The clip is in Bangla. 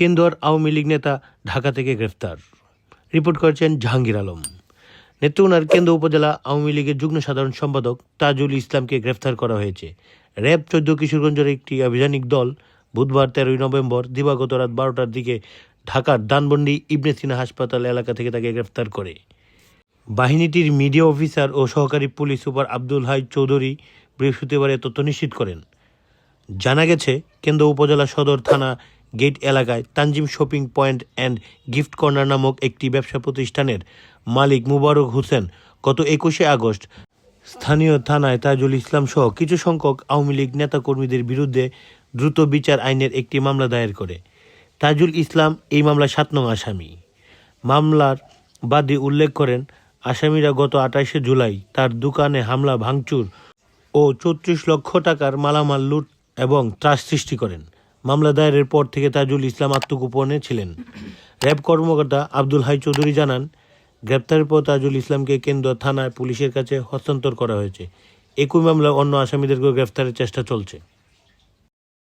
কেন্দুয়ার আওয়ামী লীগ নেতা ঢাকা থেকে গ্রেফতার। রিপোর্ট করেছেন জাহাঙ্গীর আলম। নেত্রকোনার কেন্দ্র উপজেলা আওয়ামী লীগের যুগ্ম সাধারণ সম্পাদক তাজুল ইসলামকে গ্রেফতার করা হয়েছে। র্যাব 14 কিশোরগঞ্জের একটি আভিযানিক দল বুধবার 13 নভেম্বর দিবাগত রাত 12টার দিকে ঢাকার ধানমন্ডি ইবনে সিনা হাসপাতাল এলাকা থেকে তাকে গ্রেফতার করে। বাহিনীটির মিডিয়া অফিসার ও সহকারী পুলিশ সুপার আব্দুল হাই চৌধুরী বৃহস্পতিবার এ তথ্য নিশ্চিত করেন। জানা গেছে, কেন্দ্র উপজেলা সদর থানা গেট এলাকায় Tanzim shopping point and gift corner নামক একটি ব্যবসা প্রতিষ্ঠানের মালিক মুবারক হোসেন গত 21শে আগস্ট স্থানীয় থানায় তাজুল ইসলাম সহ কিছু সংখ্যক আওয়ামী লীগ নেতাকর্মীদের বিরুদ্ধে দ্রুত বিচার আইনের একটি মামলা দায়ের করে। তাজুল ইসলাম এই মামলার 7 নং আসামি। মামলার বাদী উল্লেখ করেন, আসামিরা গত 28শে জুলাই তার দোকানে হামলা ভাঙচুর ও 34 লক্ষ টাকার মালামাল লুট এবং ত্রাস সৃষ্টি করেন। মামলা দায়েরের পর থেকে তাজুল ইসলাম আত্মগোপনে ছিলেন। র্যাব কর্মকর্তা আব্দুল হাই চৌধুরী জানান, গ্রেপ্তারের পর তাজুল ইসলামকে কেন্দ্র থানায় পুলিশের কাছে হস্তান্তর করা হয়েছে। একই মামলায় অন্য আসামিদেরকেও গ্রেফতারের চেষ্টা চলছে।